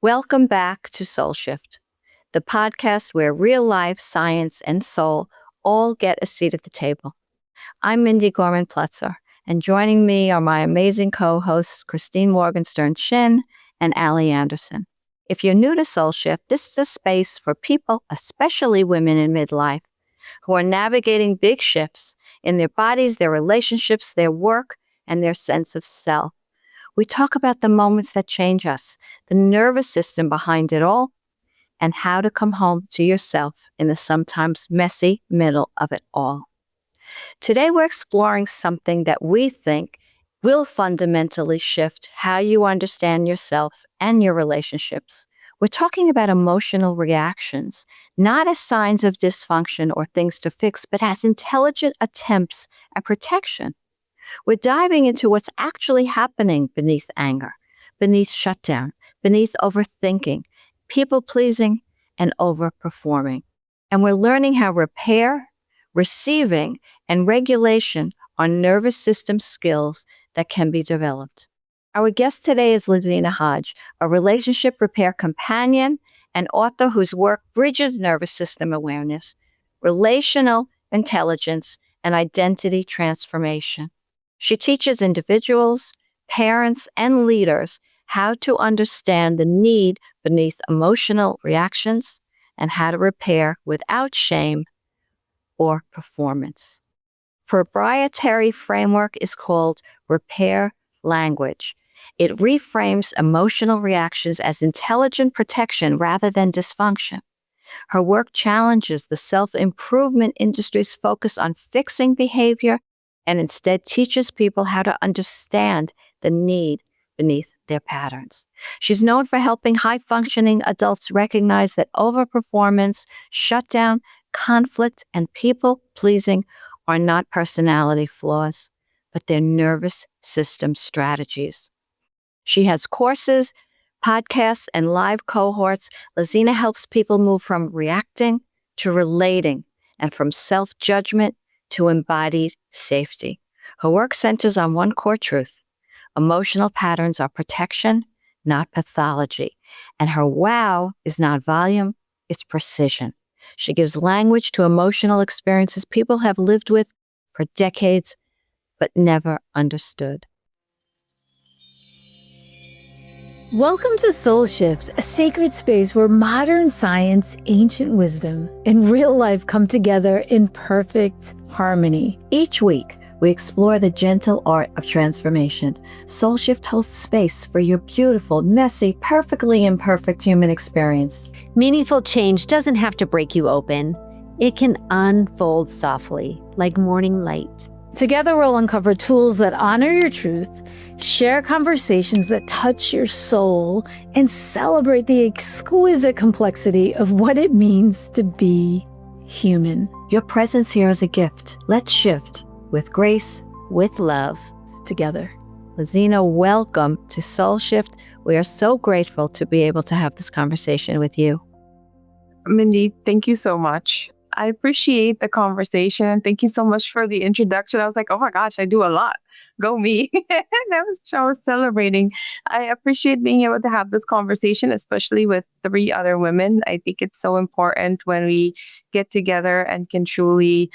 Welcome back to Soul Shift, the podcast where real life, science, and soul all get a seat at the table. I'm Mindy Gorman-Plutzer, and joining me are my amazing co-hosts, Christine Morgenstern-Shin and Allie Anderson. If you're new to Soul Shift, this is a space for people, especially women in midlife, who are navigating big shifts in their bodies, their relationships, their work, and their sense of self. We talk about the moments that change us, the nervous system behind it all, and how to come home to yourself in the sometimes messy middle of it all. Today, we're exploring something that we think will fundamentally shift how you understand yourself and your relationships. We're talking about emotional reactions, not as signs of dysfunction or things to fix, but as intelligent attempts at protection. We're diving into what's actually happening beneath anger, beneath shutdown, beneath overthinking, people-pleasing, and overperforming. And we're learning how repair, receiving, and regulation are nervous system skills that can be developed. Our guest today is Laziena Hodge, a relationship repair companion and author whose work bridges nervous system awareness, relational intelligence, and identity transformation. She teaches individuals, parents, and leaders how to understand the need beneath emotional reactions and how to repair without shame or performance. Her proprietary framework is called Repair Language. It reframes emotional reactions as intelligent protection rather than dysfunction. Her work challenges the self-improvement industry's focus on fixing behavior and instead teaches people how to understand the need beneath their patterns. She's known for helping high-functioning adults recognize that overperformance, shutdown, conflict, and people-pleasing are not personality flaws, but they're nervous system strategies. She has courses, podcasts, and live cohorts. Laziena helps people move from reacting to relating and from self-judgment to embodied safety. Her work centers on one core truth. Emotional patterns are protection, not pathology. And her wow is not volume, it's precision. She gives language to emotional experiences people have lived with for decades, but never understood. Welcome to Soul Shift, a sacred space where modern science, ancient wisdom, and real life come together in perfect harmony. Each week, we explore the gentle art of transformation. Soul Shift holds space for your beautiful, messy, perfectly imperfect human experience. Meaningful change doesn't have to break you open. It can unfold softly, like morning light. Together, we'll uncover tools that honor your truth, share conversations that touch your soul, and celebrate the exquisite complexity of what it means to be human. Your presence here is a gift. Let's shift with grace, with love, together. Laziena, welcome to Soul Shift. We are so grateful to be able to have this conversation with you. Mindy, thank you so much. I appreciate the conversation. Thank you so much for the introduction. I was like, oh my gosh, I do a lot. Go me. I was celebrating. I appreciate being able to have this conversation, especially with 3 other women. I think it's so important when we get together and can truly,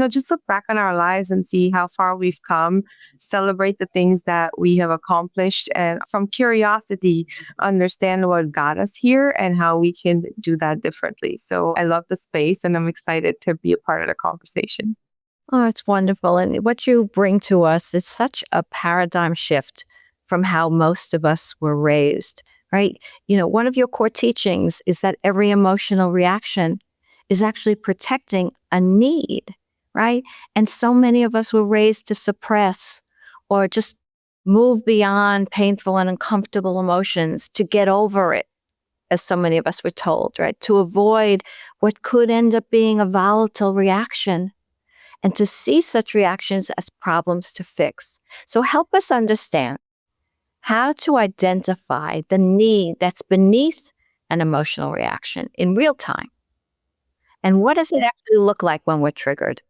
just look back on our lives and see how far we've come, celebrate the things that we have accomplished, and from curiosity, understand what got us here and how we can do that differently. So I love the space and I'm excited to be a part of the conversation. Oh, it's wonderful. And what you bring to us is such a paradigm shift from how most of us were raised, right? One of your core teachings is that every emotional reaction is actually protecting a need, right? And so many of us were raised to suppress or just move beyond painful and uncomfortable emotions to get over it, as so many of us were told, right? To avoid what could end up being a volatile reaction and to see such reactions as problems to fix. So help us understand how to identify the need that's beneath an emotional reaction in real time. And what does it actually look like when we're triggered?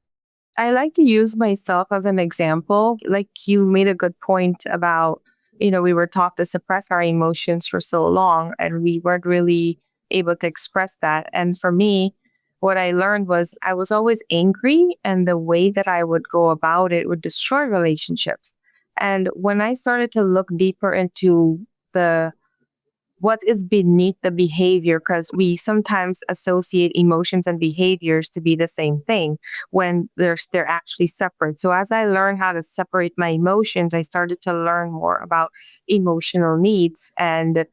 I like to use myself as an example. Like you made a good point about we were taught to suppress our emotions for so long and we weren't really able to express that. And for me, what I learned was I was always angry, and the way that I would go about it would destroy relationships. And when I started to look deeper into the what is beneath the behavior, because we sometimes associate emotions and behaviors to be the same thing when they're actually separate. So as I learned how to separate my emotions, I started to learn more about emotional needs and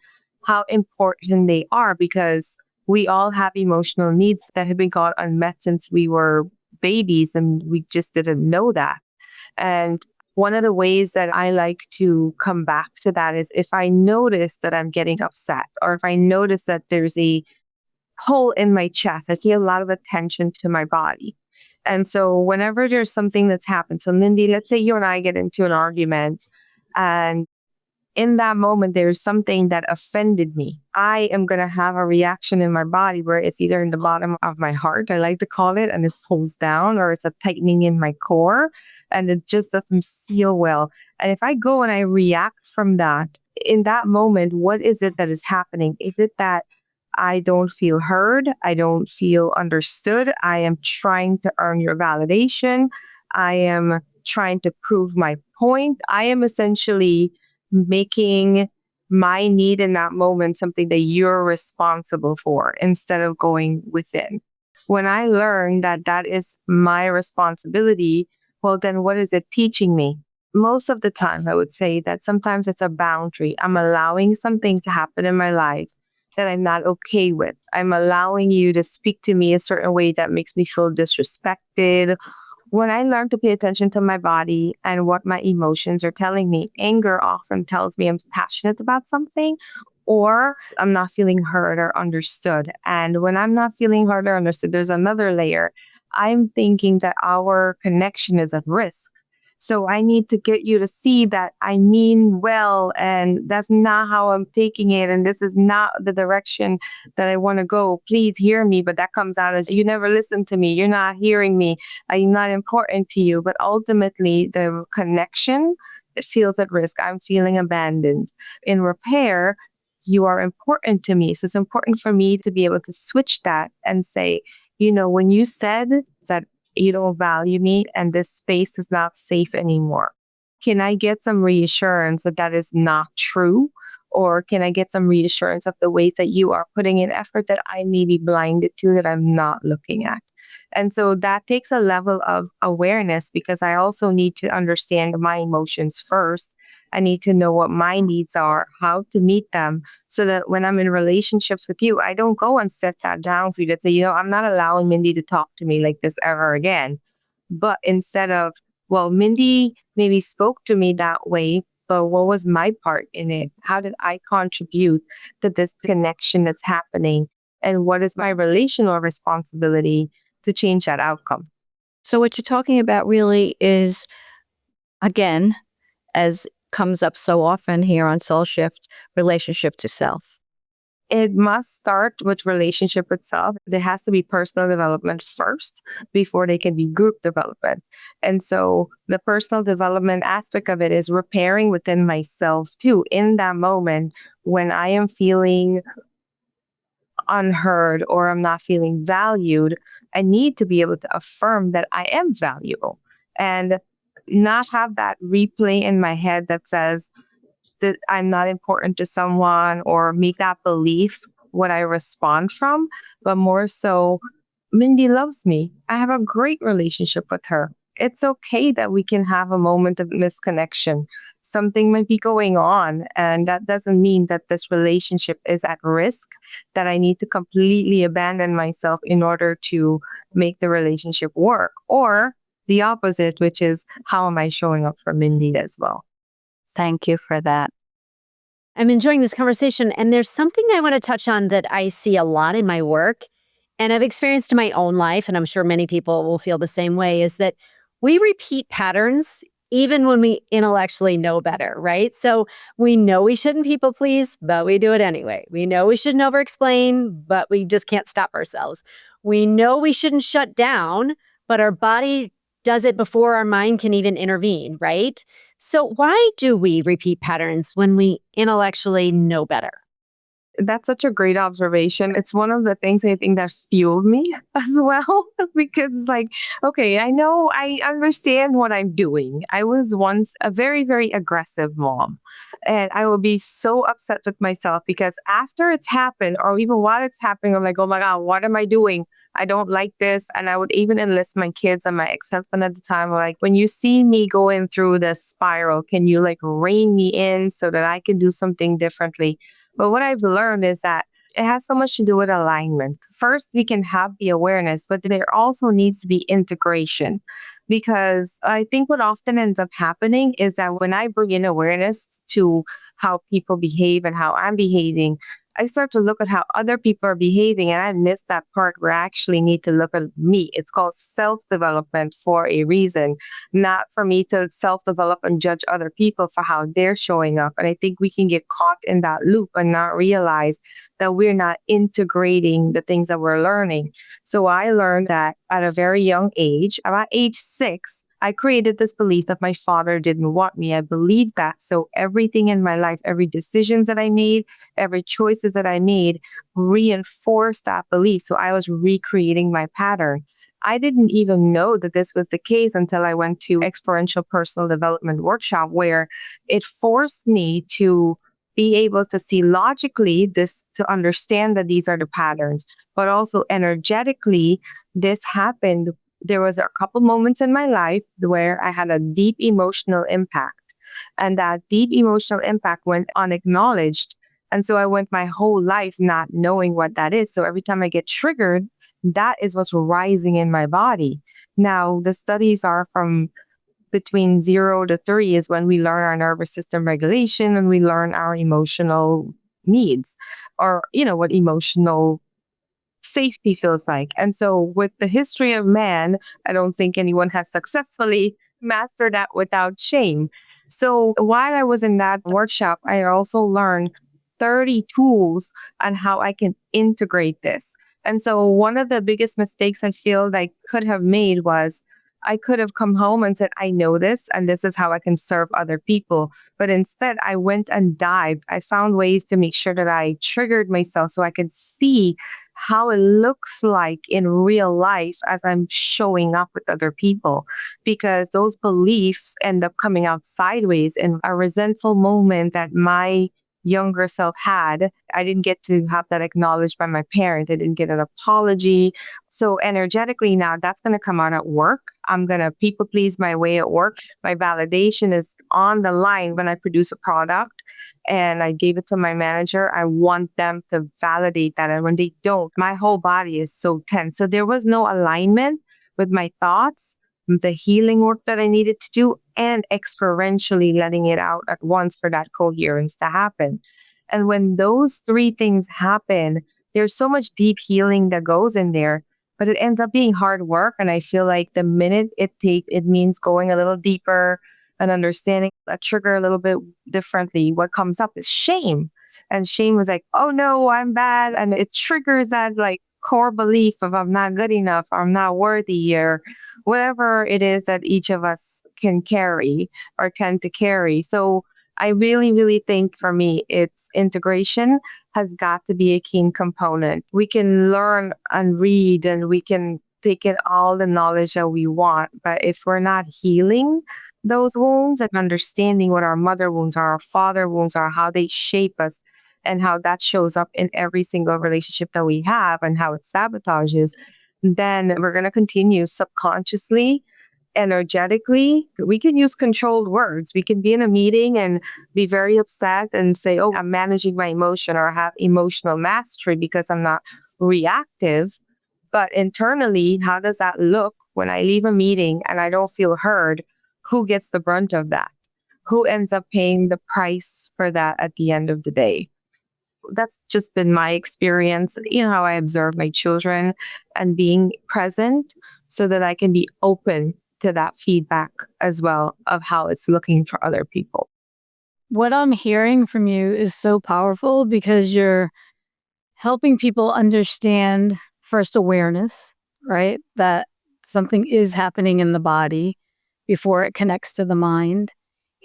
how important they are, because we all have emotional needs that have been gone unmet since we were babies and we just didn't know that. And one of the ways that I like to come back to that is if I notice that I'm getting upset, or if I notice that there's a hole in my chest, I feel a lot of attention to my body. And so whenever there's something that's happened, so Mindy, let's say you and I get into an argument, and in that moment, there's something that offended me. I am going to have a reaction in my body where it's either in the bottom of my heart, I like to call it, and it pulls down, or it's a tightening in my core, and it just doesn't feel well. And if I go and I react from that, in that moment, what is it that is happening? Is it that I don't feel heard? I don't feel understood. I am trying to earn your validation. I am trying to prove my point. I am essentially making my need in that moment something that you're responsible for instead of going within. When I learn that that is my responsibility, well, then what is it teaching me? Most of the time, I would say that sometimes it's a boundary. I'm allowing something to happen in my life that I'm not okay with. I'm allowing you to speak to me a certain way that makes me feel disrespected. When I learn to pay attention to my body and what my emotions are telling me, anger often tells me I'm passionate about something, or I'm not feeling heard or understood. And when I'm not feeling heard or understood, there's another layer. I'm thinking that our connection is at risk. So I need to get you to see that I mean well, and that's not how I'm taking it. And this is not the direction that I want to go. Please hear me. But that comes out as you never listen to me. You're not hearing me. I'm not important to you. But ultimately, the connection feels at risk. I'm feeling abandoned. In repair, you are important to me. So it's important for me to be able to switch that and say, when you said that you don't value me and this space is not safe anymore, can I get some reassurance that that is not true? Or can I get some reassurance of the ways that you are putting in effort that I may be blinded to, that I'm not looking at? And so that takes a level of awareness, because I also need to understand my emotions first. I need to know what my needs are, how to meet them, so that when I'm in relationships with you, I don't go and set that down for you to say, I'm not allowing Mindy to talk to me like this ever again. But instead of, well, Mindy maybe spoke to me that way, but what was my part in it? How did I contribute to this connection that's happening? And what is my relational responsibility to change that outcome? So what you're talking about really is, again, as comes up so often here on Soul Shift, relationship to self. It must start with relationship itself. There has to be personal development first before they can be group development. And so the personal development aspect of it is repairing within myself too. In that moment when I am feeling unheard or I'm not feeling valued, I need to be able to affirm that I am valuable, and not have that replay in my head that says that I'm not important to someone, or make that belief what I respond from, but more so, Mindy loves me. I have a great relationship with her. It's okay that we can have a moment of misconnection. Something might be going on, and that doesn't mean that this relationship is at risk, that I need to completely abandon myself in order to make the relationship work. Or the opposite, which is, how am I showing up for Mindy as well? Thank you for that. I'm enjoying this conversation, and there's something I want to touch on that I see a lot in my work, and I've experienced in my own life, and I'm sure many people will feel the same way, is that we repeat patterns even when we intellectually know better, right? So we know we shouldn't people please, but we do it anyway. We know we shouldn't over-explain, but we just can't stop ourselves. We know we shouldn't shut down, but our body does it before our mind can even intervene, right? So, why do we repeat patterns when we intellectually know better? That's such a great observation. It's one of the things I think that fueled me as well, because like, okay, I know I understand what I'm doing. I was once a very, very aggressive mom, and I will be so upset with myself because after it's happened, or even while it's happening, I'm like, oh my God, what am I doing? I don't like this. And I would even enlist my kids and my ex-husband at the time. Like, when you see me going through this spiral, can you like rein me in so that I can do something differently? But what I've learned is that it has so much to do with alignment. First, we can have the awareness, but there also needs to be integration. Because I think what often ends up happening is that when I bring in awareness to how people behave and how I'm behaving, I start to look at how other people are behaving, and I miss that part where I actually need to look at me. It's called self development for a reason, not for me to self develop and judge other people for how they're showing up. And I think we can get caught in that loop and not realize that we're not integrating the things that we're learning. So I learned that at a very young age, about age 6, I created this belief that my father didn't want me. I believed that. So everything in my life, every decisions that I made, every choices that I made reinforced that belief. So I was recreating my pattern. I didn't even know that this was the case until I went to experiential personal development workshop, where it forced me to be able to see logically this, to understand that these are the patterns, but also energetically this happened. There was a couple moments in my life where I had a deep emotional impact, and that deep emotional impact went unacknowledged. And so I went my whole life not knowing what that is. So every time I get triggered, that is what's rising in my body. Now, the studies are from between 0 to 3 is when we learn our nervous system regulation and we learn our emotional needs, or, what emotional safety feels like. And so, with the history of man, I don't think anyone has successfully mastered that without shame. So, while I was in that workshop, I also learned 30 tools on how I can integrate this. And so, one of the biggest mistakes I feel that I could have made was I could have come home and said, I know this, and this is how I can serve other people. But instead, I went and dived. I found ways to make sure that I triggered myself so I could see how it looks like in real life as I'm showing up with other people, because those beliefs end up coming out sideways in a resentful moment that my younger self had. I didn't get to have that acknowledged by my parent. I didn't get an apology. So energetically now that's going to come out at work. I'm going to people please my way at work. My validation is on the line when I produce a product and I gave it to my manager. I want them to validate that. And when they don't, my whole body is so tense. So there was no alignment with my thoughts, the healing work that I needed to do, and experientially letting it out at once for that coherence to happen. And when those 3 things happen, there's so much deep healing that goes in there, but it ends up being hard work. And I feel like the minute it means going a little deeper and understanding a trigger a little bit differently. What comes up is shame. And shame was like, oh no, I'm bad. And it triggers that like core belief of I'm not good enough, or I'm not worthy, or whatever it is that each of us can carry or tend to carry. So I really, really think for me, it's integration has got to be a key component. We can learn and read and we can take in all the knowledge that we want. But if we're not healing those wounds and understanding what our mother wounds are, our father wounds are, how they shape us, and how that shows up in every single relationship that we have and how it sabotages, then we're going to continue subconsciously, energetically. We can use controlled words. We can be in a meeting and be very upset and say, oh, I'm managing my emotion, or I have emotional mastery because I'm not reactive. But internally, how does that look when I leave a meeting and I don't feel heard? Who gets the brunt of that? Who ends up paying the price for that at the end of the day? That's just been my experience, how I observe my children and being present so that I can be open to that feedback as well of how it's looking for other people. What I'm hearing from you is so powerful because you're helping people understand first awareness, right? That something is happening in the body before it connects to the mind.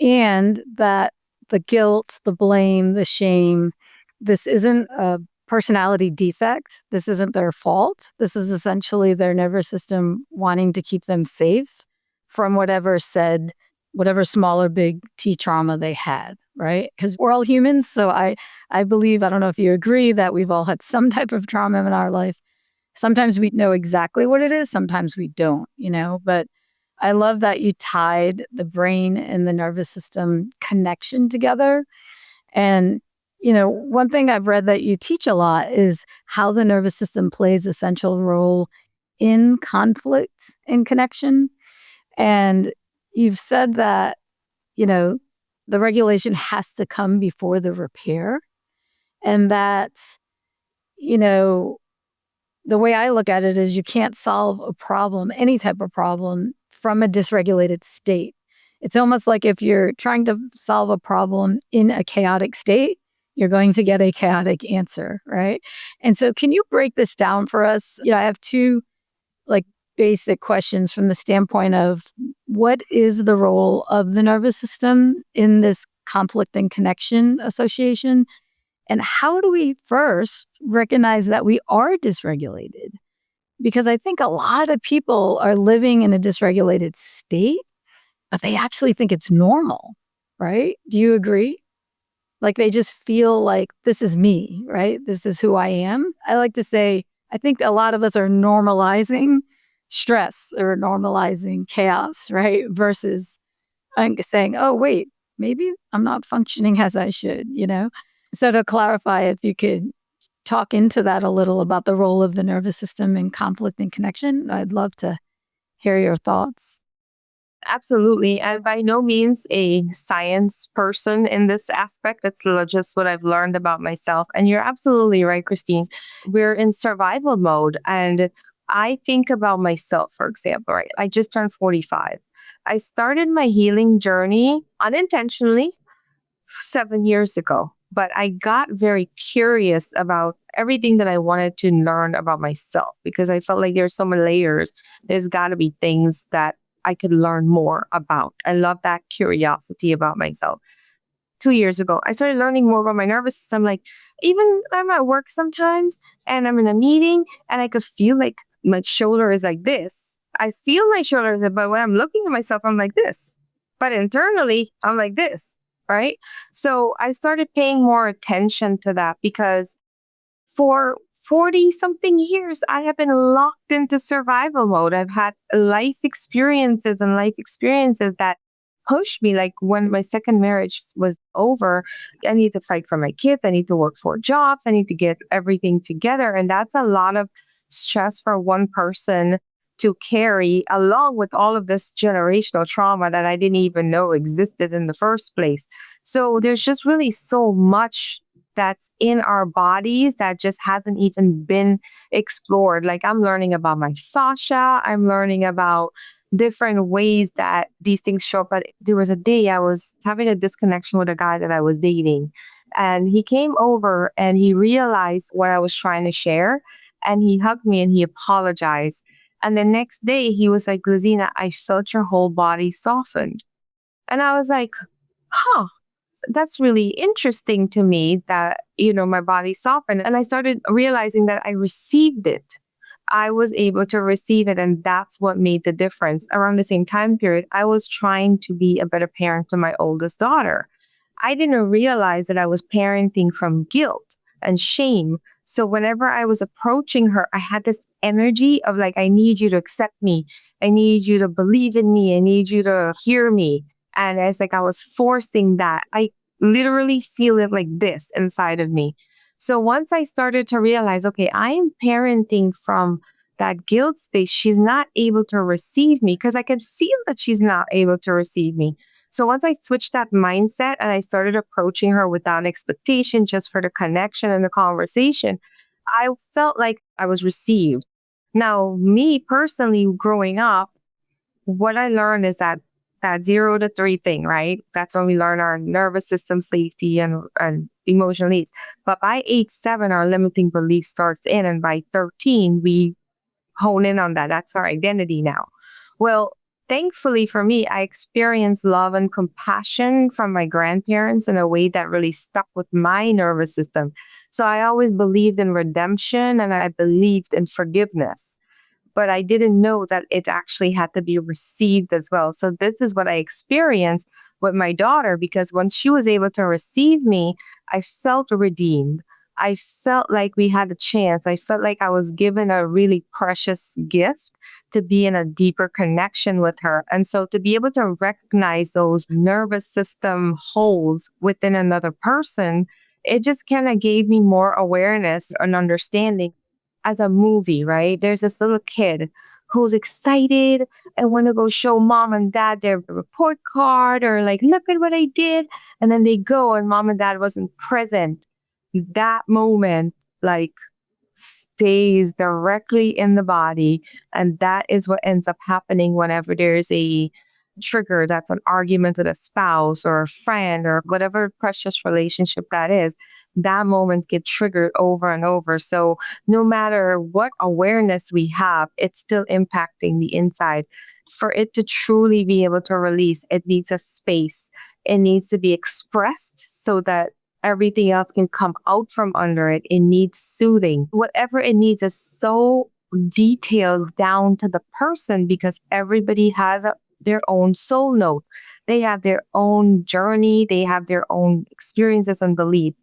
and that the guilt, the blame, the shame, this isn't a personality defect. This isn't their fault. This is essentially their nervous system wanting to keep them safe from whatever small or big T trauma they had, right? Because we're all humans. So I believe, I don't know if you agree, that we've all had some type of trauma in our life. Sometimes we know exactly what it is. Sometimes we don't, but I love that you tied the brain and the nervous system connection together. And, one thing I've read that you teach a lot is how the nervous system plays an essential role in conflict and connection. And you've said that, the regulation has to come before the repair. And that, the way I look at it is you can't solve a problem, any type of problem, from a dysregulated state. It's almost like if you're trying to solve a problem in a chaotic state, you're going to get a chaotic answer, right? And so can you break this down for us? I have two basic questions from the standpoint of what is the role of the nervous system in this conflict and connection association? And how do we first recognize that we are dysregulated? Because I think a lot of people are living in a dysregulated state, but they actually think it's normal, right? Do you agree? They just feel like this is me, right? This is who I am. I like to say, I think a lot of us are normalizing stress or normalizing chaos, right? Versus saying, oh, wait, maybe I'm not functioning as I should, So to clarify, if you could talk into that a little about the role of the nervous system in conflict and connection, I'd love to hear your thoughts. Absolutely. I'm by no means a science person in this aspect. It's just what I've learned about myself. And you're absolutely right, Christine. We're in survival mode. And I think about myself, for example, right? I just turned 45. I started my healing journey unintentionally 7 years ago, but I got very curious about everything that I wanted to learn about myself because I felt like there's so many layers. There's got to be things that I could learn more about. I love that curiosity about myself. 2 years ago, I started learning more about my nervous system. Even I'm at work sometimes and I'm in a meeting and I could feel like my shoulder is like this. I feel my shoulders, but when I'm looking at myself, I'm like this. But internally, I'm like this, right? So I started paying more attention to that because for 40 something years, I have been locked into survival mode. I've had life experiences that pushed me. Like when my second marriage was over, I need to fight for my kids. I need to work 4 jobs. I need to get everything together. And that's a lot of stress for one person to carry, along with all of this generational trauma that I didn't even know existed in the first place. So there's just really so much that's in our bodies that just hasn't even been explored. I'm learning about my fascia. I'm learning about different ways that these things show up. But there was a day I was having a disconnection with a guy that I was dating. And he came over and he realized what I was trying to share. And he hugged me and he apologized. And the next day he was like, Laziena, I felt your whole body softened. And I was like, huh. That's really interesting to me that, my body softened. And I started realizing that I received it. I was able to receive it. And that's what made the difference. Around the same time period, I was trying to be a better parent to my oldest daughter. I didn't realize that I was parenting from guilt and shame. So whenever I was approaching her, I had this energy of I need you to accept me. I need you to believe in me. I need you to hear me. And it's I was forcing that. I literally feel it like this inside of me. So once I started to realize, okay, I am parenting from that guilt space. She's not able to receive me because I can feel that she's not able to receive me. So once I switched that mindset and I started approaching her without expectation, just for the connection and the conversation, I felt like I was received. Now, me personally, growing up, what I learned is that 0 to 3 thing, right? That's when we learn our nervous system safety and emotional needs. But by age 7, our limiting belief starts in. And by 13, we hone in on that. That's our identity now. Well, thankfully for me, I experienced love and compassion from my grandparents in a way that really stuck with my nervous system. So I always believed in redemption and I believed in forgiveness. But I didn't know that it actually had to be received as well. So this is what I experienced with my daughter, because once she was able to receive me, I felt redeemed. I felt like we had a chance. I felt like I was given a really precious gift to be in a deeper connection with her. And so to be able to recognize those nervous system holes within another person, it just kind of gave me more awareness and understanding. As a movie, right? There's this little kid who's excited and want to go show mom and dad their report card, or like, look at what I did. And then they go and mom and dad wasn't present. That moment, like, stays directly in the body. And that is what ends up happening whenever there's a trigger that's an argument with a spouse or a friend or whatever precious relationship that is. That moments get triggered over and over. So no matter what awareness we have, it's still impacting the inside. For it to truly be able to release, it needs a space. It needs to be expressed so that everything else can come out from under it. It needs soothing. Whatever it needs is so detailed down to the person, because everybody has their own soul note. They have their own journey. They have their own experiences and beliefs.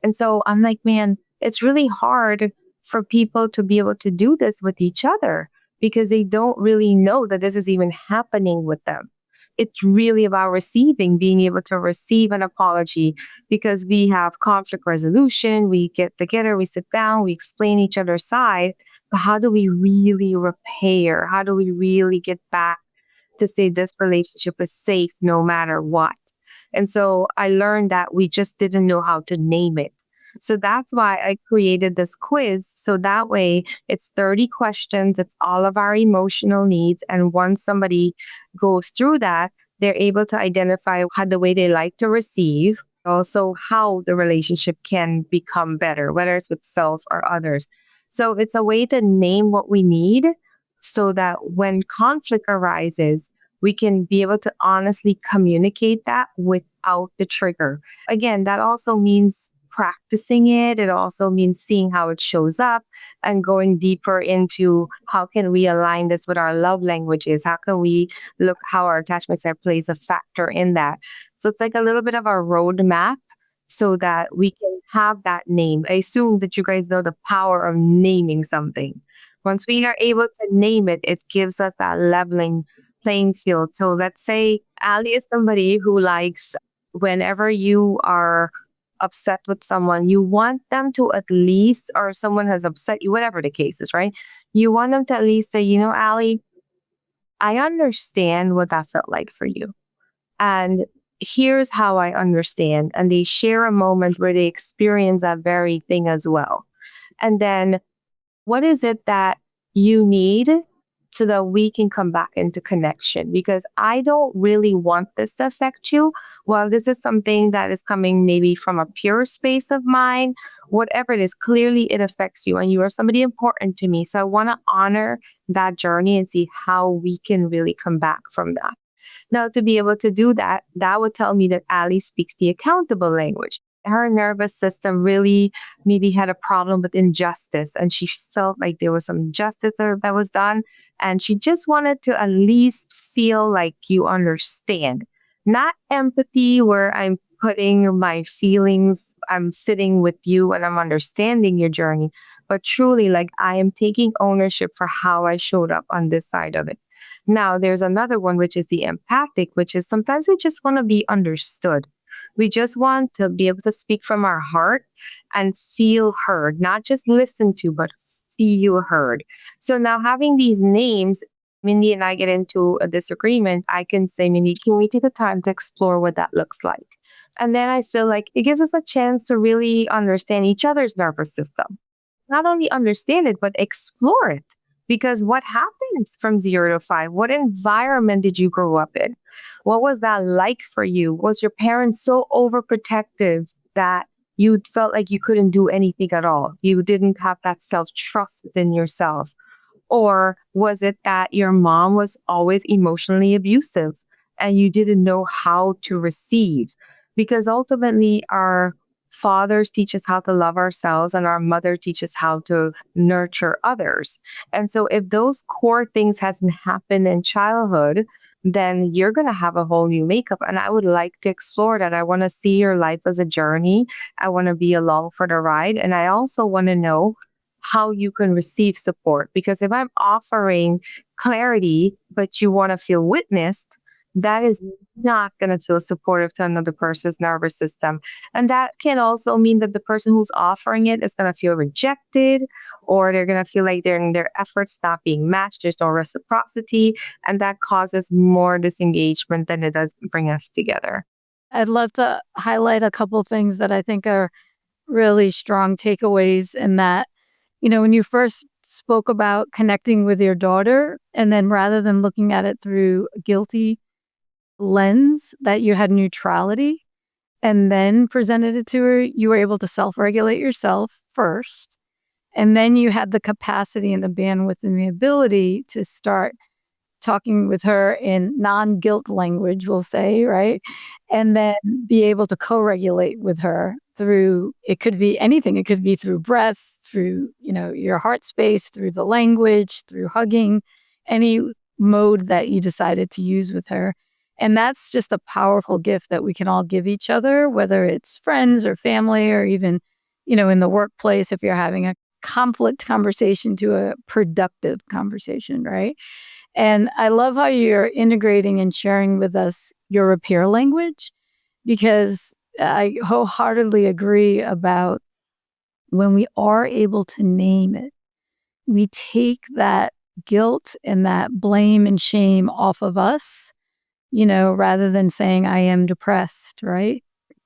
And so I'm like, man, it's really hard for people to be able to do this with each other because they don't really know that this is even happening with them. It's really about receiving, being able to receive an apology, because we have conflict resolution. We get together, we sit down, we explain each other's side. But how do we really repair? How do we really get back to say this relationship is safe no matter what? And so I learned that we just didn't know how to name it. So that's why I created this quiz. So that way it's 30 questions. It's all of our emotional needs. And once somebody goes through that, they're able to identify how the way they like to receive, also how the relationship can become better, whether it's with self or others. So it's a way to name what we need so that when conflict arises, we can be able to honestly communicate that without the trigger. Again, that also means practicing it. It also means seeing how it shows up and going deeper into how can we align this with our love languages? How can we look how our attachment style plays a factor in that? So it's like a little bit of a roadmap so that we can have that name. I assume that you guys know the power of naming something. Once we are able to name it, it gives us that leveling playing field. So let's say Ali is somebody who likes, whenever you are upset with someone, you want them to at least, or someone has upset you, whatever the case is, right? You want them to at least say, you know, Ali, I understand what that felt like for you. And here's how I understand. And they share a moment where they experience that very thing as well. And then what is it that you need so that we can come back into connection? Because I don't really want this to affect you. Well, this is something that is coming maybe from a pure space of mine, whatever it is, clearly it affects you and you are somebody important to me. So I want to honor that journey and see how we can really come back from that. Now, to be able to do that, that would tell me that Ali speaks the accountable language. Her nervous system really maybe had a problem with injustice, and she felt like there was some injustice that was done, and she just wanted to at least feel like you understand. Not empathy where I'm putting my feelings, I'm sitting with you and I'm understanding your journey, but truly like I am taking ownership for how I showed up on this side of it. Now, there's another one, which is the empathic, which is sometimes we just want to be understood. We just want to be able to speak from our heart and feel heard, not just listen to, but feel heard. So now having these names, Mindy and I get into a disagreement, I can say, Mindy, can we take the time to explore what that looks like? And then I feel like it gives us a chance to really understand each other's nervous system. Not only understand it, but explore it. Because what happens from 0 to 5? What environment did you grow up in? What was that like for you? Was your parents so overprotective that you felt like you couldn't do anything at all? You didn't have that self-trust within yourself? Or was it that your mom was always emotionally abusive and you didn't know how to receive? Because ultimately, our fathers teach us how to love ourselves and our mother teaches how to nurture others. And so if those core things hasn't happened in childhood, then you're going to have a whole new makeup. And I would like to explore that. I want to see your life as a journey. I want to be along for the ride. And I also want to know how you can receive support. Because if I'm offering clarity, but you want to feel witnessed, that is not going to feel supportive to another person's nervous system. And that can also mean that the person who's offering it is going to feel rejected, or they're going to feel like their efforts not being matched. There's no reciprocity. And that causes more disengagement than it does bring us together. I'd love to highlight a couple things that I think are really strong takeaways in that. When you first spoke about connecting with your daughter, and then rather than looking at it through a guilty lens, that you had neutrality and then presented it to her, you were able to self-regulate yourself first. And then you had the capacity and the bandwidth and the ability to start talking with her in non-guilt language, we'll say, right? And then be able to co-regulate with her through, it could be anything. It could be through breath, through, your heart space, through the language, through hugging, any mode that you decided to use with her. And that's just a powerful gift that we can all give each other, whether it's friends or family or even, in the workplace, if you're having a conflict conversation to a productive conversation, right? And I love how you're integrating and sharing with us your repair language, because I wholeheartedly agree about when we are able to name it, we take that guilt and that blame and shame off of us, rather than saying, I am depressed, right?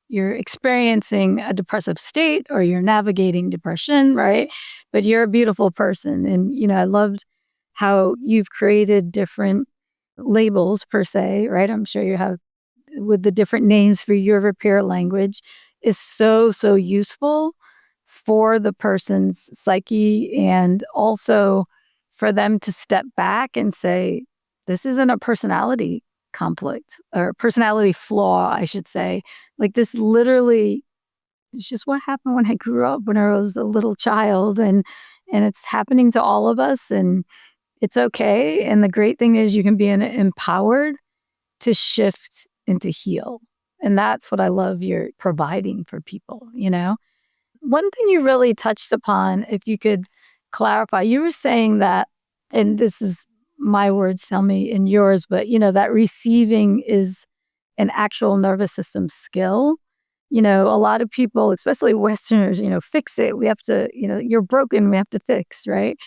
You're experiencing a depressive state or you're navigating depression, right? But you're a beautiful person. And, I loved how you've created different labels per se, right? I'm sure you have with the different names for your repair language is so, so useful for the person's psyche, and also for them to step back and say, this isn't a personality conflict or personality flaw, I should say. Like, this literally is just what happened when I grew up, when I was a little child, and it's happening to all of us, and it's okay. And the great thing is you can be empowered to shift and to heal. And that's what I love you're providing for people, One thing you really touched upon, if you could clarify, you were saying that, and this is my words, tell me in yours, but that receiving is an actual nervous system skill. A lot of people, especially Westerners, fix it. We have to, you're broken, we have to fix, right?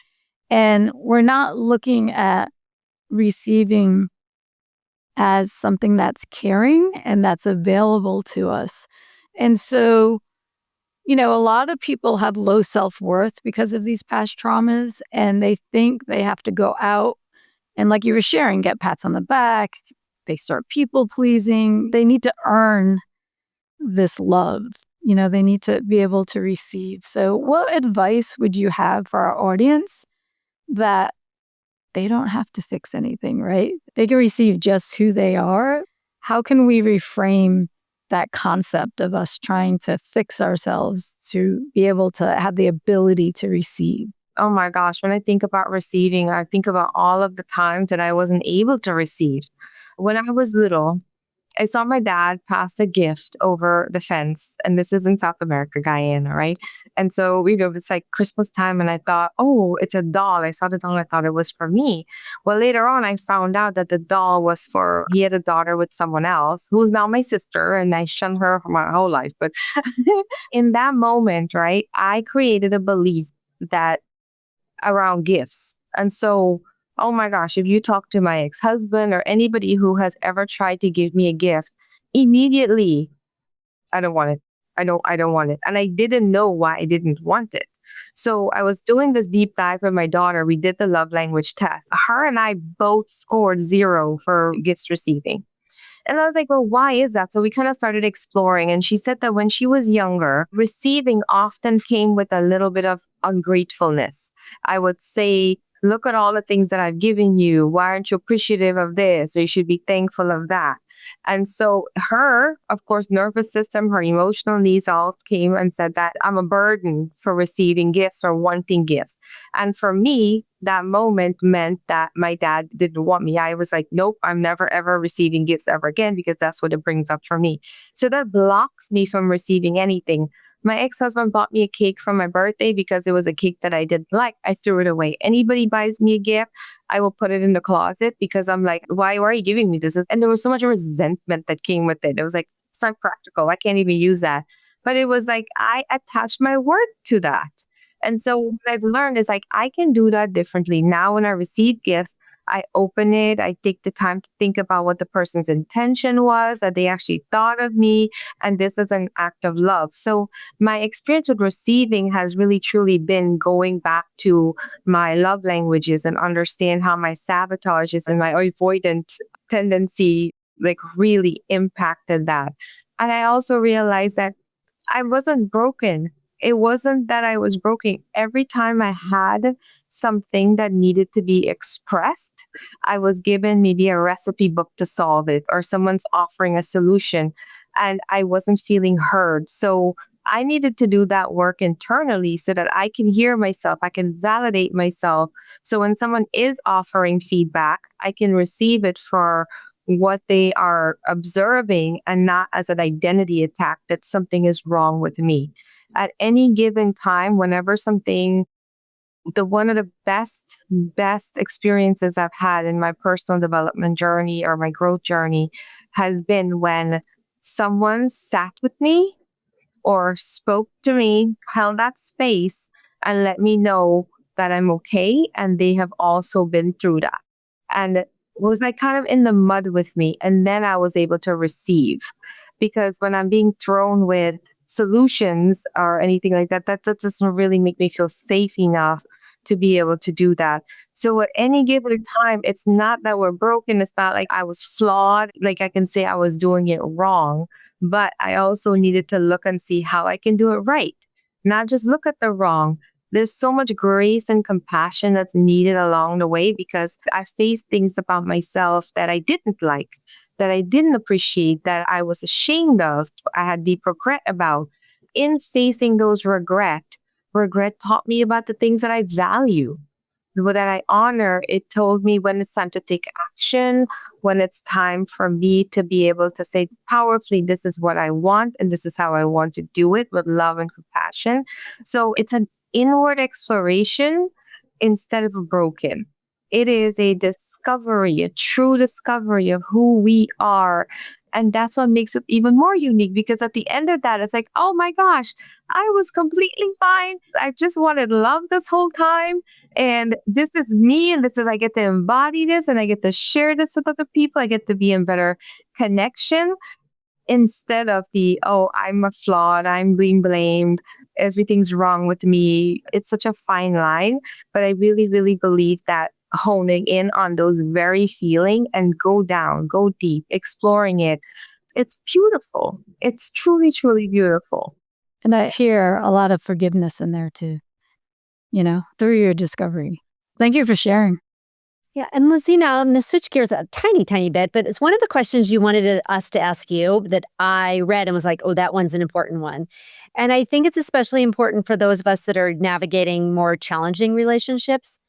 And we're not looking at receiving as something that's caring and that's available to us. And so, a lot of people have low self-worth because of these past traumas, and they think they have to go out and, like you were sharing, get pats on the back. They start people pleasing. They need to earn this love. They need to be able to receive. So what advice would you have for our audience that they don't have to fix anything, right? They can receive just who they are. How can we reframe that concept of us trying to fix ourselves to be able to have the ability to receive? Oh my gosh, when I think about receiving, I think about all of the times that I wasn't able to receive. When I was little, I saw my dad pass a gift over the fence, and this is in South America, Guyana, right? And so, it's like Christmas time, and I thought, oh, it's a doll. I saw the doll, and I thought it was for me. Well, later on, I found out that the doll was he had a daughter with someone else, who's now my sister, and I shunned her for my whole life. But in that moment, right, I created a belief that around gifts. And so, oh my gosh, if you talk to my ex-husband or anybody who has ever tried to give me a gift, immediately, I don't want it. I don't want it. And I didn't know why I didn't want it. So I was doing this deep dive with my daughter. We did the love language test. Her and I both scored 0 for gifts receiving. And I was like, well, why is that? So we kind of started exploring. And she said that when she was younger, receiving often came with a little bit of ungratefulness. I would say look at all the things that I've given you. Why aren't you appreciative of this? Or you should be thankful of that. And so her, of course, nervous system, her emotional needs all came and said that I'm a burden for receiving gifts or wanting gifts. And for me, that moment meant that my dad didn't want me. I was like, nope, I'm never ever receiving gifts ever again because that's what it brings up for me. So that blocks me from receiving anything. My ex-husband bought me a cake for my birthday because it was a cake that I didn't like. I threw it away. Anybody buys me a gift, I will put it in the closet because I'm like, why are you giving me this? And there was so much resentment that came with it. It was like, it's not practical. I can't even use that. But it was like, I attached my worth to that. And so what I've learned is like, I can do that differently. Now, when I receive gifts, I open it. I take the time to think about what the person's intention was, that they actually thought of me. And this is an act of love. So my experience with receiving has really truly been going back to my love languages and understand how my sabotages and my avoidant tendency like really impacted that. And I also realized that I wasn't broken. It wasn't that I was broken. Every time I had something that needed to be expressed, I was given maybe a recipe book to solve it, or someone's offering a solution, and I wasn't feeling heard. So I needed to do that work internally so that I can hear myself, I can validate myself. So when someone is offering feedback, I can receive it for what they are observing and not as an identity attack that something is wrong with me. At any given time, whenever something, the one of the best experiences I've had in my personal development journey or my growth journey has been when someone sat with me or spoke to me, held that space, and let me know that I'm okay. And they have also been through that. And was like kind of in the mud with me. And then I was able to receive. Because when I'm being thrown with solutions or anything like that, that doesn't really make me feel safe enough to be able to do that. So at any given time, it's not that we're broken. It's not like I was flawed. Like I can say I was doing it wrong, but I also needed to look and see how I can do it right. Not just look at the wrong. There's so much grace and compassion that's needed along the way because I faced things about myself that I didn't like, that I didn't appreciate, that I was ashamed of, I had deep regret about. In facing those regret taught me about the things that I value, that I honor. It told me when it's time to take action, when it's time for me to be able to say powerfully, this is what I want and this is how I want to do it with love and compassion. So it's an inward exploration instead of a broken. It is a discovery, a true discovery of who we are. And that's what makes it even more unique because at the end of that, it's like, oh my gosh, I was completely fine. I just wanted love this whole time. And this is me. And this is, I get to embody this and I get to share this with other people. I get to be in better connection instead of the, oh, I'm a flawed, I'm being blamed, everything's wrong with me. It's such a fine line. But I really, really believe that honing in on those very feeling and go down, go deep, exploring it. It's beautiful. It's truly, truly beautiful. And I hear a lot of forgiveness in there too, through your discovery. Thank you for sharing. Yeah. And Laziena, I'm going to switch gears a tiny, tiny bit, but it's one of the questions you wanted us to ask you that I read and was like, oh, that one's an important one. And I think it's especially important for those of us that are navigating more challenging relationships.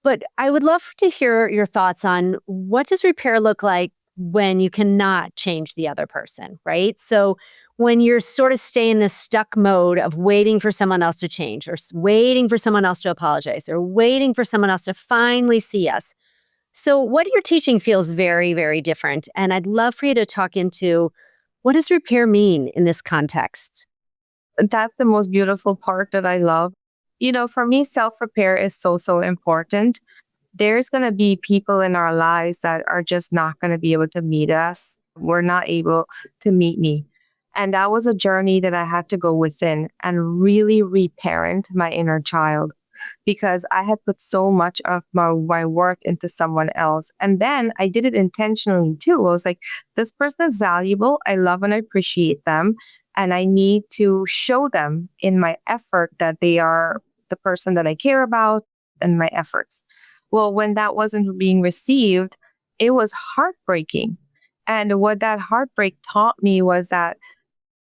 But I would love to hear your thoughts on what does repair look like when you cannot change the other person, right? So when you're sort of stay in this stuck mode of waiting for someone else to change or waiting for someone else to apologize or waiting for someone else to finally see us. So what you're teaching feels very, very different. And I'd love for you to talk into what does repair mean in this context? That's the most beautiful part that I love. For me, self-repair is so, so important. There's going to be people in our lives that are just not going to be able to meet us. We're not able to meet me. And that was a journey that I had to go within and really reparent my inner child because I had put so much of my worth into someone else. And then I did it intentionally too. I was like, this person is valuable. I love and I appreciate them. And I need to show them in my effort that they are the person that I care about. and my efforts. Well, when that wasn't being received, it was heartbreaking. And what that heartbreak taught me was that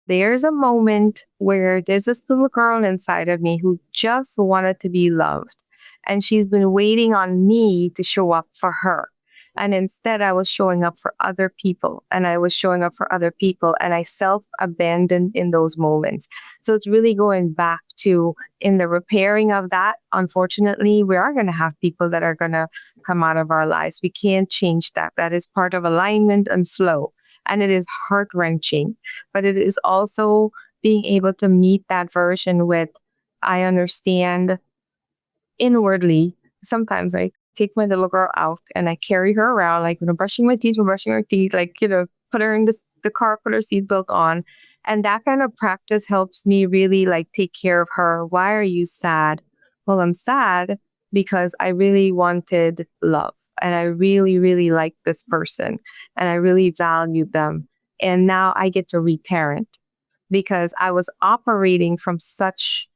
there's a moment where there's this little girl inside of me who just wanted to be loved. And she's been waiting on me to show up for her. And instead, I was showing up for other people and I was showing up for other people and I self abandoned in those moments. So it's really going back to in the repairing of that. Unfortunately, we are going to have people that are going to come out of our lives. We can't change that. That is part of alignment and flow. And it is heart wrenching, but it is also being able to meet that version with, I understand inwardly. Sometimes I take my little girl out and I carry her around, like, brushing my teeth, we're brushing her teeth, like, put her in the car, put her seatbelt on. And that kind of practice helps me really like take care of her. Why are you sad? Well, I'm sad because I really wanted love and I really, really liked this person and I really valued them. And now I get to reparent because I was operating from such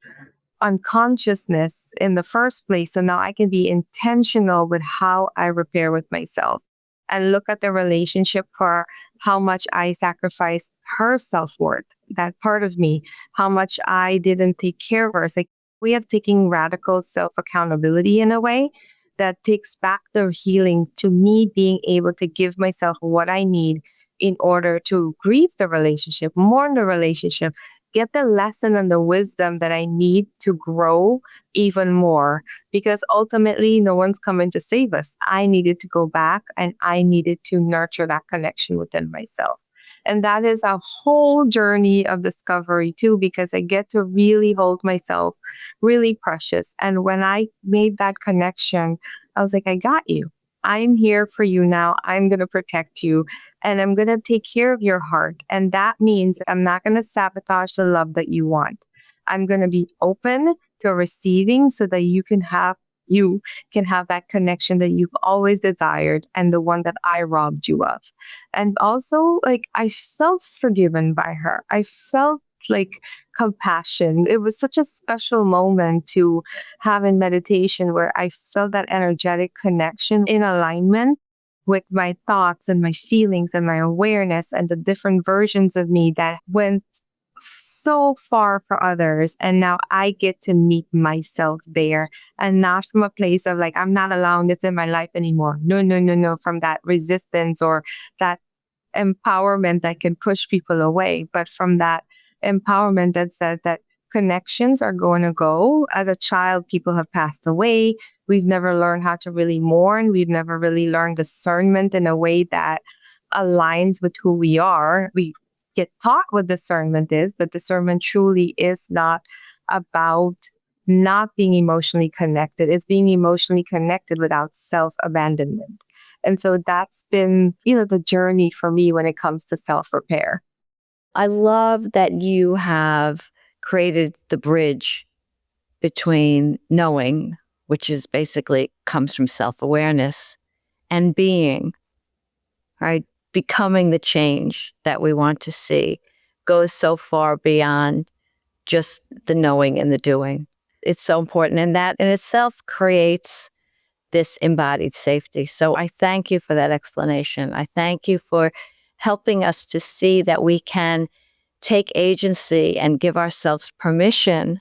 unconsciousness in the first place. So now I can be intentional with how I repair with myself and look at the relationship for how much I sacrificed her self-worth, that part of me, how much I didn't take care of her. It's like we have taken radical self-accountability in a way that takes back the healing to me being able to give myself what I need in order to grieve the relationship, mourn the relationship, get the lesson and the wisdom that I need to grow even more. Because ultimately, no one's coming to save us. I needed to go back and I needed to nurture that connection within myself. And that is a whole journey of discovery too, because I get to really hold myself really precious. And when I made that connection, I was like, I got you. I'm here for you now. I'm going to protect you and I'm going to take care of your heart. And that means I'm not going to sabotage the love that you want. I'm going to be open to receiving so that you can have that connection that you've always desired and the one that I robbed you of. And also, like, I felt forgiven by her. I felt like compassion. It was such a special moment to have in meditation where I felt that energetic connection in alignment with my thoughts and my feelings and my awareness and the different versions of me that went so far for others. And now I get to meet myself there and not from a place of like, I'm not allowing this in my life anymore. No, no, no, no. From that resistance or that empowerment that can push people away, but from that empowerment that says that connections are going to go. As a child, people have passed away. We've never learned how to really mourn. We've never really learned discernment in a way that aligns with who we are. We get taught what discernment is, but discernment truly is not about not being emotionally connected. It's being emotionally connected without self-abandonment. And so that's been, the journey for me when it comes to self-repair. I love that you have created the bridge between knowing, which is basically comes from self-awareness, and being, right? Becoming the change that we want to see goes so far beyond just the knowing and the doing. It's so important. And that in itself creates this embodied safety. So I thank you for that explanation. I thank you for helping us to see that we can take agency and give ourselves permission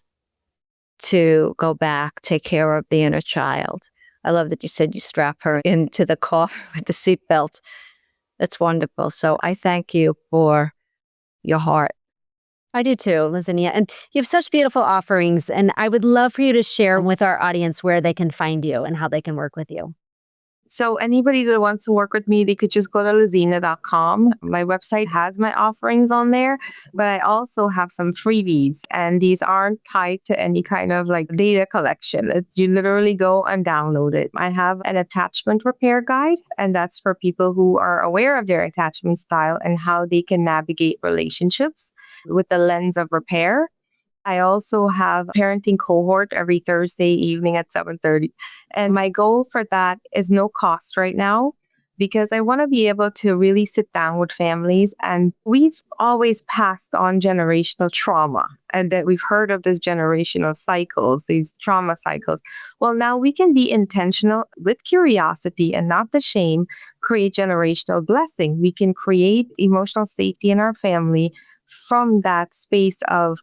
to go back, take care of the inner child. I love that you said you strap her into the car with the seatbelt. That's wonderful. So I thank you for your heart. I do too, Laziena. And you have such beautiful offerings. And I would love for you to share with our audience where they can find you and how they can work with you. So anybody that wants to work with me, they could just go to laziena.com. My website has my offerings on there, but I also have some freebies, and these aren't tied to any kind of like data collection. You literally go and download it. I have an attachment repair guide, and that's for people who are aware of their attachment style and how they can navigate relationships with the lens of repair. I also have parenting cohort every Thursday evening at 7:30. And my goal for that is no cost right now. because I want to be able to really sit down with families. And we've always passed on generational trauma, and that we've heard of this generational cycles, these trauma cycles. Well, now we can be intentional with curiosity and not the shame, create generational blessing. We can create emotional safety in our family from that space of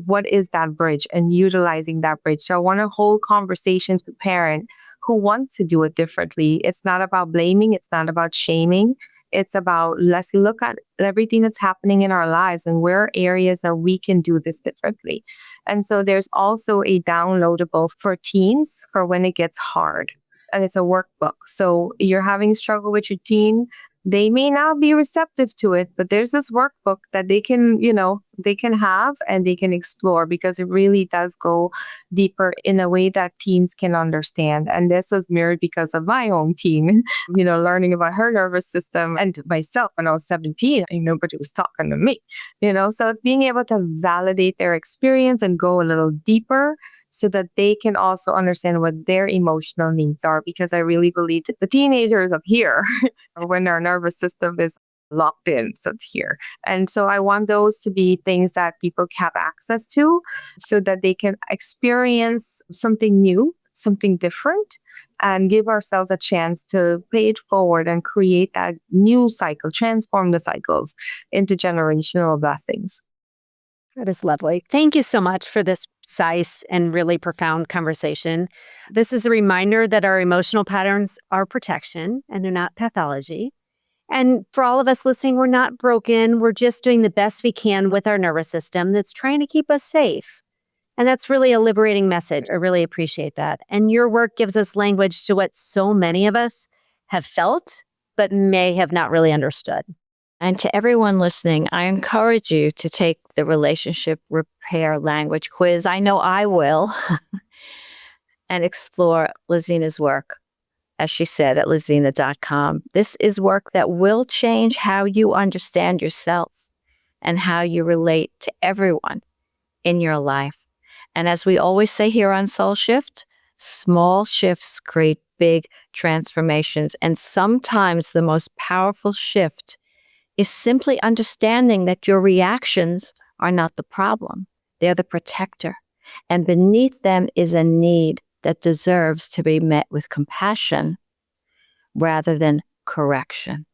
what is that bridge and utilizing that bridge. So I want to hold conversations with parents who want to do it differently. It's not about blaming. It's not about shaming. It's about, let's look at everything that's happening in our lives and where are areas that we can do this differently. And so there's also a downloadable for teens for when it gets hard. And it's a workbook. So you're having struggle with your teen, they may not be receptive to it, but there's this workbook that they can, they can have and they can explore, because it really does go deeper in a way that teens can understand. And this is mirrored because of my own teen, learning about her nervous system, and myself when I was 17, nobody was talking to me, so it's being able to validate their experience and go a little deeper, so that they can also understand what their emotional needs are. Because I really believe that the teenagers up here, when our nervous system is locked in, so it's here. And so I want those to be things that people have access to, so that they can experience something new, something different, and give ourselves a chance to pay it forward and create that new cycle, transform the cycles into generational blessings. That is lovely. Thank you so much for this precise and really profound conversation. This is a reminder that our emotional patterns are protection and they're not pathology. And for all of us listening, we're not broken. We're just doing the best we can with our nervous system that's trying to keep us safe. And that's really a liberating message. I really appreciate that. And your work gives us language to what so many of us have felt, but may have not really understood. And to everyone listening, I encourage you to take the relationship repair language quiz. I know I will. And explore Laziena's work, as she said, at laziena.com. This is work that will change how you understand yourself and how you relate to everyone in your life. And as we always say here on Soul Shift, small shifts create big transformations. And sometimes the most powerful shift is simply understanding that your reactions are not the problem. They're the protector. And beneath them is a need that deserves to be met with compassion rather than correction.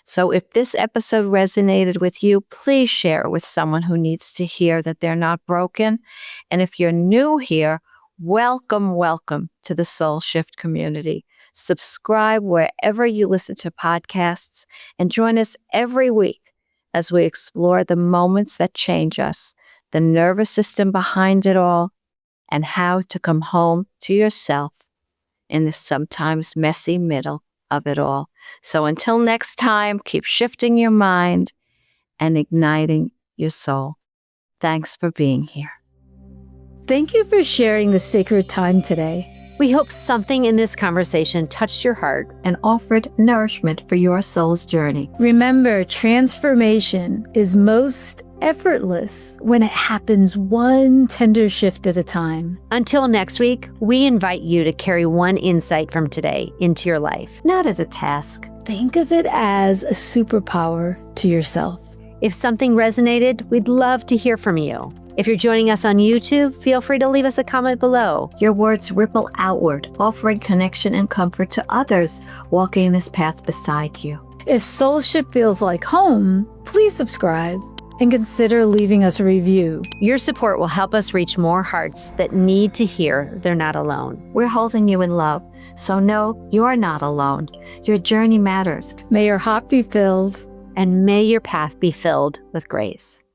So if this episode resonated with you, please share it with someone who needs to hear that they're not broken. And if you're new here, welcome to the Soul Shift community. Subscribe wherever you listen to podcasts and join us every week as we explore the moments that change us, the nervous system behind it all, and how to come home to yourself in the sometimes messy middle of it all. So until next time, keep shifting your mind and igniting your soul. Thanks for being here. Thank you for sharing the sacred time today. We hope something in this conversation touched your heart And offered nourishment for your soul's journey. Remember, transformation is most effortless when it happens one tender shift at a time. Until next week, we invite you to carry one insight from today into your life. Not as a task. Think of it as a superpower to yourself. If something resonated, we'd love to hear from you. If you're joining us on YouTube, feel free to leave us a comment below. Your words ripple outward, offering connection and comfort to others walking this path beside you. If Soul Shift feels like home, please subscribe and consider leaving us a review. Your support will help us reach more hearts that need to hear they're not alone. We're holding you in love, so know you're not alone. Your journey matters. May your heart be filled. And may your path be filled with grace.